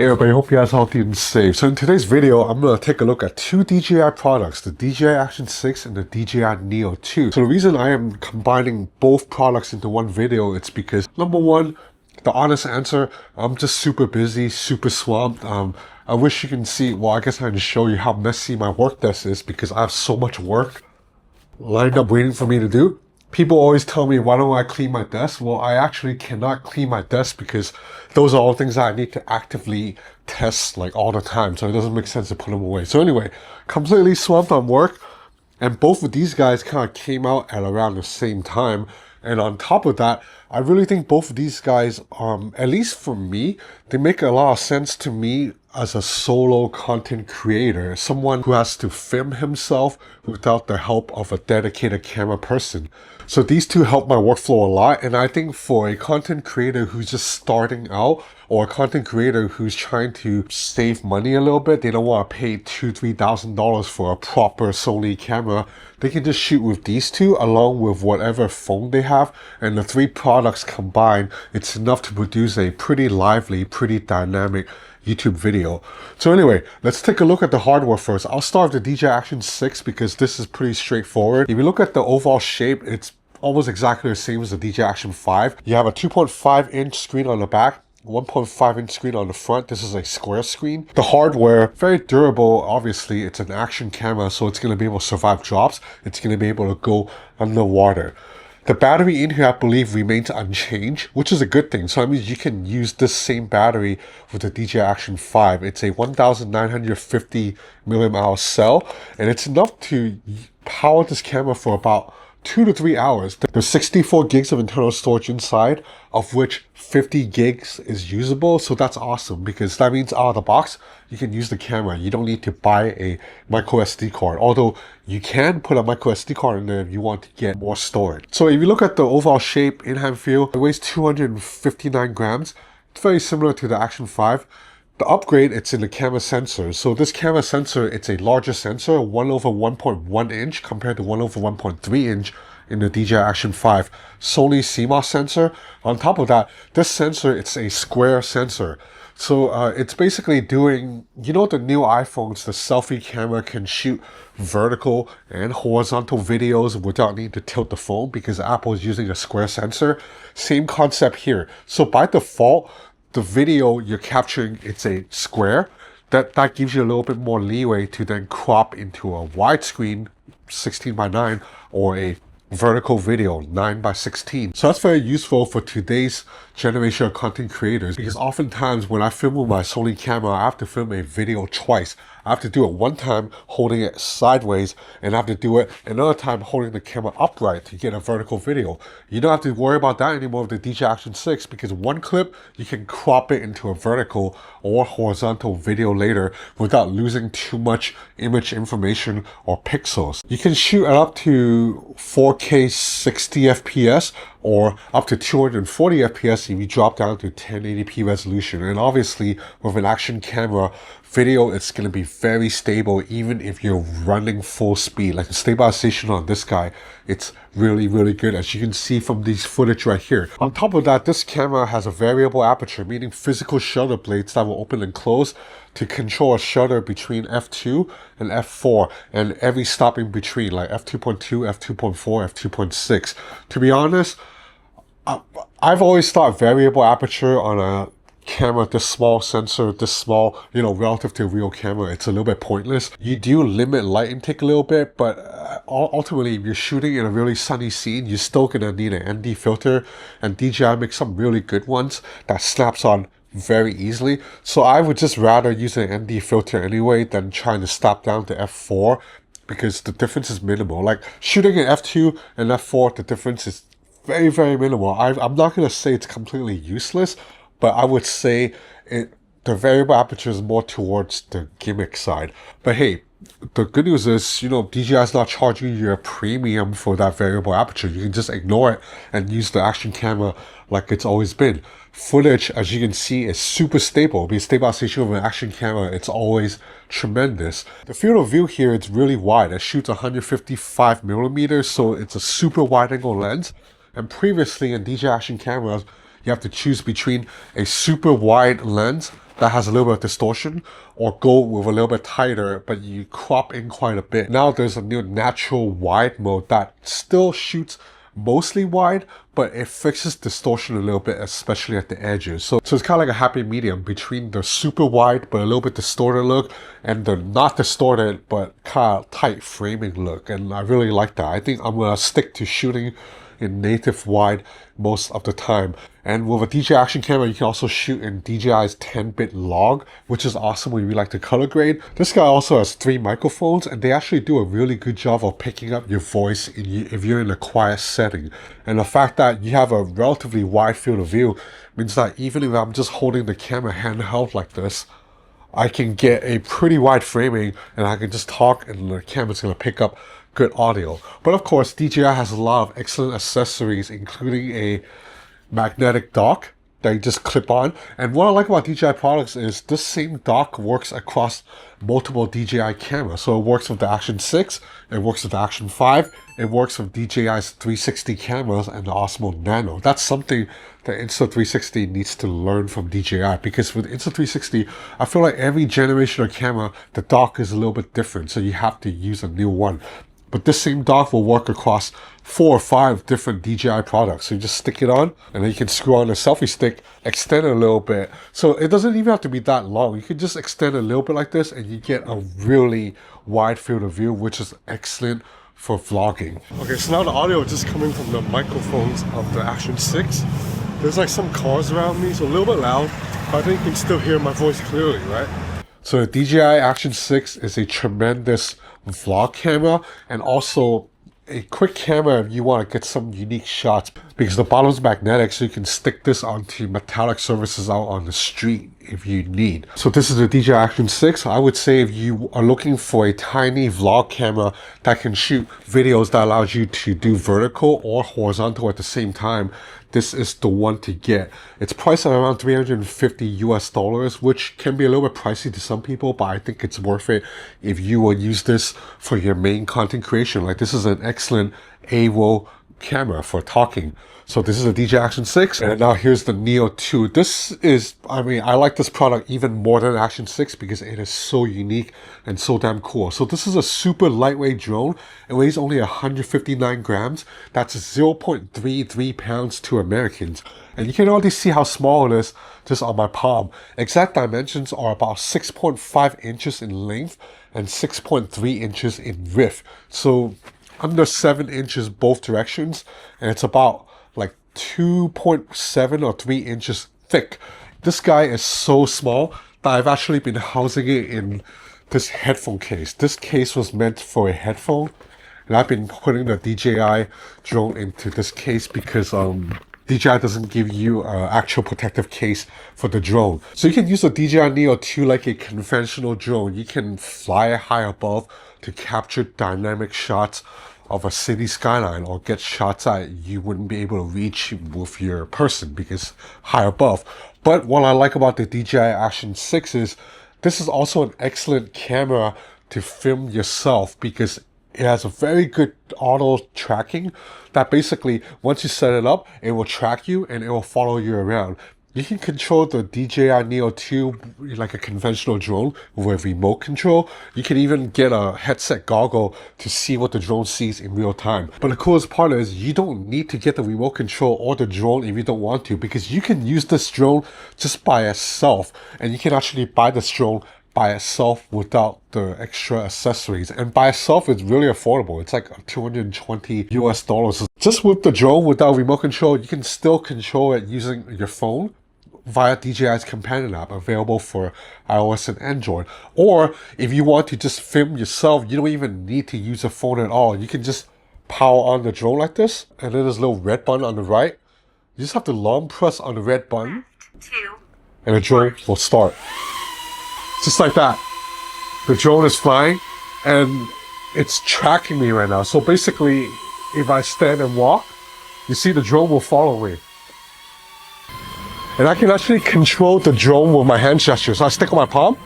Hey everybody, hope you guys are healthy and safe. So in today's video, I'm going to take a look at two DJI products, the DJI Action 6 and the DJI Neo 2. So the reason I am combining both products into one video, it's because number one, the honest answer, I'm just super busy, super swamped. I wish you can see, well, I guess I can show you how messy my work desk is because I have so much work lined up waiting for me to do. People always tell me, why don't I clean my desk? Well, I actually cannot clean my desk because those are all things that I need to actively test like all the time. So it doesn't make sense to put them away. So anyway, completely swamped on work. And both of these guys kind of came out at around the same time. And on top of that, I really think both of these guys, at least for me, they make a lot of sense to me as a solo content creator, someone who has to film himself without the help of a dedicated camera person. So these two help my workflow a lot, and I think for a content creator who's just starting out, or a content creator who's trying to save money a little bit, they don't want to pay $2,000-$3,000 for a proper Sony camera, they can just shoot with these two along with whatever phone they have, and the three products combined, it's enough to produce a pretty lively, pretty dynamic YouTube video. So anyway, let's take a look at the hardware first. I'll start with the DJI Action 6 because this is pretty straightforward. If you look at the overall shape, it's almost exactly the same as the DJI Action 5. You have a 2.5-inch screen on the back, 1.5-inch screen on the front. This is a square screen. The hardware, very durable. Obviously, it's an action camera, so it's going to be able to survive drops. It's going to be able to go underwater. The battery in here, I believe, remains unchanged, which is a good thing. So that means you can use this same battery with the DJI Action 5. It's a 1950 mAh cell, and it's enough to power this camera for about 2 to 3 hours. There's 64 gigs of internal storage inside, of which 50 gigs is usable. So that's awesome because that means out of the box, you can use the camera. You don't need to buy a micro SD card, although you can put a micro SD card in there if you want to get more storage. So if you look at the overall shape, in-hand feel, it weighs 259 grams. It's very similar to the Action 5. The upgrade, it's in the camera sensor. So this camera sensor, it's a larger sensor, 1/1.1 inch compared to 1/1.3 inch in the DJI Action 5. Sony CMOS sensor. On top of that, this sensor, it's a square sensor. So it's basically doing, you know, the new iPhones, the selfie camera can shoot vertical and horizontal videos without needing to tilt the phone because Apple is using a square sensor. Same concept here. So by default, the video you're capturing, it's a square. That gives you a little bit more leeway to then crop into a widescreen 16:9 or a vertical video 9:16. So that's very useful for today's generation of content creators because oftentimes when I film with my Sony camera, I have to film a video twice. I have to do it one time holding it sideways, and I have to do it another time holding the camera upright to get a vertical video. You don't have to worry about that anymore with the DJI Action 6 because one clip, you can crop it into a vertical or horizontal video later without losing too much image information or pixels. You can shoot at up to 4K 60 FPS or up to 240 FPS if you drop down to 1080p resolution. And obviously, with an action camera, video, it's going to be very stable even if you're running full speed. Like the stabilization on this guy, it's really, really good, as you can see from these footage right here. On top of that, this camera has a variable aperture, meaning physical shutter blades that will open and close to control a shutter between f2 and f4 and every stop in between, like f2.2, f2.4, f2.6. To be honest, I've always thought variable aperture on a camera this small, sensor this small, you know, relative to a real camera, it's a little bit pointless. You do limit light intake a little bit, but ultimately if you're shooting in a really sunny scene, you're still gonna need an ND filter, and DJI makes some really good ones that snaps on very easily. So I would just rather use an ND filter anyway than trying to stop down to f4 because the difference is minimal. Like shooting at f2 and f4, the difference is very, very minimal. I'm not gonna say it's completely useless, but I would say the variable aperture is more towards the gimmick side. But hey, the good news is, you know, DJI is not charging you a premium for that variable aperture. You can just ignore it and use the action camera like it's always been. Footage, as you can see, is super stable. The stabilization of an action camera, it's always tremendous. The field of view here, it's really wide. It shoots 155 millimeters, so it's a super wide angle lens. And previously in DJI Action cameras, you have to choose between a super wide lens that has a little bit of distortion, or go with a little bit tighter, but you crop in quite a bit. Now there's a new natural wide mode that still shoots mostly wide, but it fixes distortion a little bit, especially at the edges. So it's kind of like a happy medium between the super wide but a little bit distorted look and the not distorted but kind of tight framing look. And I really like that. I think I'm gonna stick to shooting in native wide most of the time. And with a DJI Action camera, you can also shoot in DJI's 10-bit log, which is awesome when you like to color grade. This guy also has 3 microphones, and they actually do a really good job of picking up your voice if you're in a quiet setting. And the fact that you have a relatively wide field of view means that even if I'm just holding the camera handheld like this, I can get a pretty wide framing and I can just talk and the camera's going to pick up good audio. But of course, DJI has a lot of excellent accessories, including a magnetic dock that you just clip on. And what I like about DJI products is this same dock works across multiple DJI cameras. So it works with the Action 6, it works with the Action 5, it works with DJI's 360 cameras and the Osmo Nano. That's something that Insta360 needs to learn from DJI, because with Insta360, I feel like every generation of camera, the dock is a little bit different, so you have to use a new one. But this same dock will work across 4 or 5 different DJI products. So you just stick it on, and then you can screw on a selfie stick, extend it a little bit. So it doesn't even have to be that long. You can just extend a little bit like this, and you get a really wide field of view, which is excellent for vlogging. Okay, so now the audio is just coming from the microphones of the Action 6. There's like some cars around me, so a little bit loud, but I think you can still hear my voice clearly, right? So the DJI Action 6 is a tremendous vlog camera, and also a quick camera if you want to get some unique shots, because the bottom's magnetic, so you can stick this onto metallic surfaces out on the street if you need. So this is the DJI Action 6. I would say if you are looking for a tiny vlog camera that can shoot videos that allows you to do vertical or horizontal at the same time, this is the one to get. It's priced at around $350 US, which can be a little bit pricey to some people, but I think it's worth it if you will use this for your main content creation. Like, this is an excellent AWO camera for talking. So this is a DJI Action 6, and now here's the Neo 2. This is, I mean, I like this product even more than Action 6 because it is so unique and so damn cool. So this is a super lightweight drone. It weighs only 159 grams. That's 0.33 pounds to Americans. And you can already see how small it is just on my palm. Exact dimensions are about 6.5 inches in length and 6.3 inches in width. So under 7 inches both directions, and it's about like 2.7 or 3 inches thick. This guy is so small that I've actually been housing it in this headphone case. This case was meant for a headphone, and I've been putting the DJI drone into this case because DJI doesn't give you an actual protective case for the drone. So you can use the DJI Neo 2 like a conventional drone. You can fly high above to capture dynamic shots of a city skyline or get shots that you wouldn't be able to reach with your person because high above. But what I like about the DJI Action 6 is this is also an excellent camera to film yourself because it has a very good auto tracking that basically once you set it up, it will track you and it will follow you around. You can control the DJI Neo 2 like a conventional drone with remote control. You can even get a headset goggle to see what the drone sees in real time. But the coolest part is you don't need to get the remote control or the drone if you don't want to, because you can use this drone just by itself, and you can actually buy this drone by itself without the extra accessories. And by itself, it's really affordable. It's like 220 US. Just with the drone without remote control, you can still control it using your phone via DJI's companion app available for iOS and Android. Or if you want to just film yourself, you don't even need to use a phone at all. You can just power on the drone like this, and then there's a little red button on the right. You just have to long press on the red button, and the drone will start. Just like that. The drone is flying, and it's tracking me right now. So basically, if I stand and walk, you see the drone will follow me. And I can actually control the drone with my hand gesture. So I stick on my palm,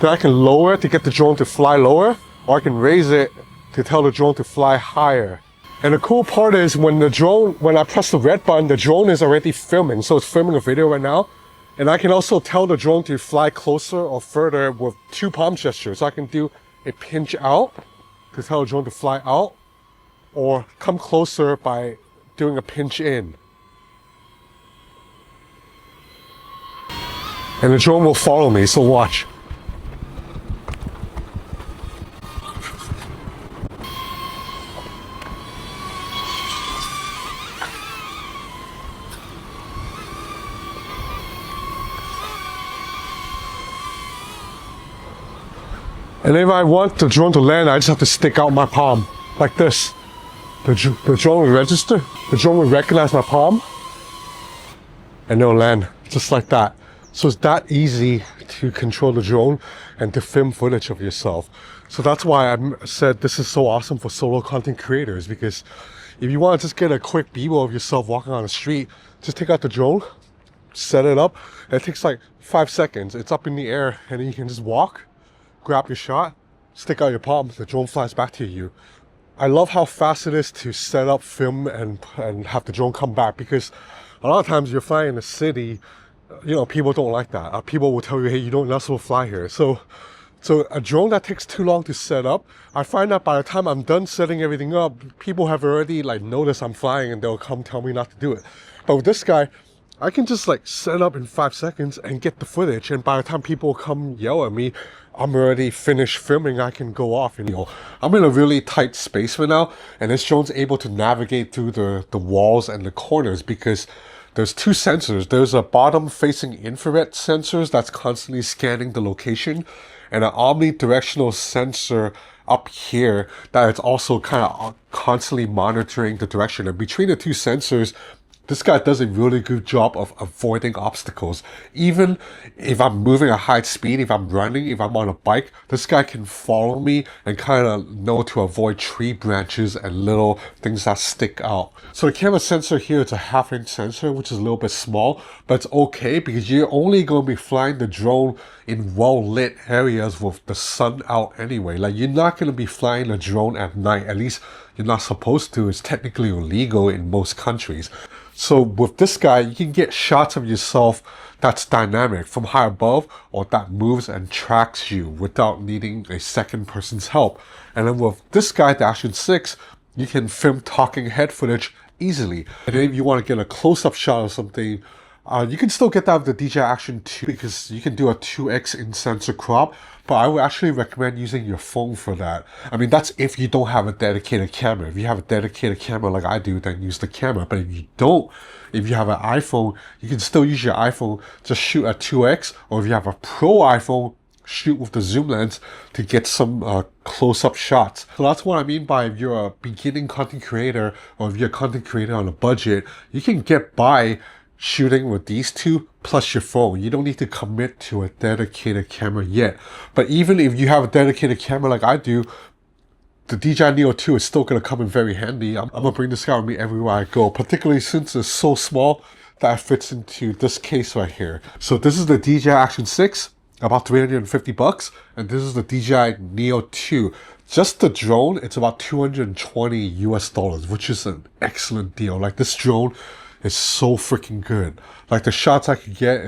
then I can lower it to get the drone to fly lower, or I can raise it to tell the drone to fly higher. And the cool part is when I press the red button, the drone is already filming. So it's filming a video right now. And I can also tell the drone to fly closer or further with 2 palm gestures. So I can do a pinch out to tell the drone to fly out, or come closer by doing a pinch in. And the drone will follow me, so watch. And if I want the drone to land, I just have to stick out my palm like this. The drone will register, the drone will recognize my palm, and it'll land just like that. So it's that easy to control the drone and to film footage of yourself. So that's why I said this is so awesome for solo content creators, because if you want to just get a quick b-roll of yourself walking on the street, just take out the drone, set it up, and it takes like 5 seconds. It's up in the air, and then you can just walk, grab your shot, stick out your palm, the drone flies back to you. I love how fast it is to set up, film, and have the drone come back, because a lot of times you're flying in the city, you know, people don't like that. People will tell you, hey, you're not supposed to fly here. So a drone that takes too long to set up, I find that by the time I'm done setting everything up, people have already like noticed I'm flying and they'll come tell me not to do it. But with this guy, I can just like set up in 5 seconds and get the footage, and by the time people come yell at me, I'm already finished filming. I can go off. And, you know, I'm in a really tight space right now, and this drone's able to navigate through the walls and the corners because there's 2 sensors. There's a bottom facing infrared sensors that's constantly scanning the location, and an omnidirectional sensor up here that is also kind of constantly monitoring the direction. And between the 2 sensors, this guy does a really good job of avoiding obstacles. Even if I'm moving at high speed, if I'm running, if I'm on a bike, this guy can follow me and kind of know to avoid tree branches and little things that stick out. So the camera sensor here, it's a 1/2 inch sensor, which is a little bit small, but it's okay because you're only going to be flying the drone in well-lit areas with the sun out anyway. Like, you're not going to be flying a drone at night. At least you're not supposed to. It's technically illegal in most countries. So with this guy, you can get shots of yourself that's dynamic from high above, or that moves and tracks you without needing a second person's help. And then with this guy, the Action 6, you can film talking head footage easily. And then if you want to get a close-up shot of something, you can still get that with the DJI Action 2 because you can do a 2x in sensor crop, but I would actually recommend using your phone for that. I mean, that's if you don't have a dedicated camera. If you have a dedicated camera like I do, then use the camera. But if you don't, if you have an iPhone, you can still use your iPhone to shoot at 2x, or if you have a pro iPhone, shoot with the zoom lens to get some close-up shots. So that's what I mean by if you're a beginning content creator, or if you're a content creator on a budget, you can get by shooting with these 2 plus your phone. You don't need to commit to a dedicated camera yet. But even if you have a dedicated camera like I do, the DJI Neo 2 is still going to come in very handy. I'm going to bring this guy with me everywhere I go, particularly since it's so small that it fits into this case right here. So this is the DJI Action 6, about $350, and this is the DJI Neo 2. Just the drone, it's about $220 US, which is an excellent deal. Like, this drone is so freaking good. Like, the shots I could get,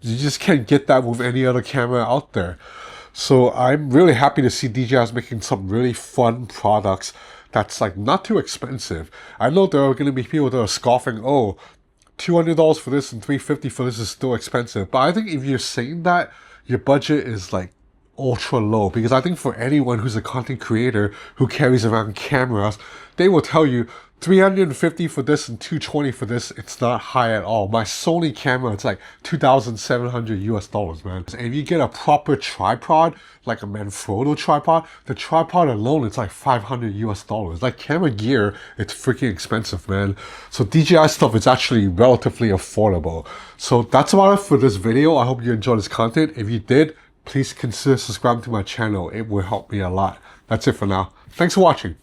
you just can't get that with any other camera out there. So I'm really happy to see DJI is making some really fun products that's like not too expensive. I know there are going to be people that are scoffing, oh, $200 for this and $350 for this is still expensive. But I think if you're saying that, your budget is like ultra low, because I think for anyone who's a content creator who carries around cameras, they will tell you $350 for this and $220 for this, it's not high at all. My Sony camera, it's like $2,700 US, man. And if you get a proper tripod, like a Manfrotto tripod, the tripod alone, it's like $500 US. Like, camera gear, it's freaking expensive, man. So DJI stuff is actually relatively affordable. So that's about it for this video. I hope you enjoyed this content. If you did, please consider subscribing to my channel. It will help me a lot. That's it for now. Thanks for watching.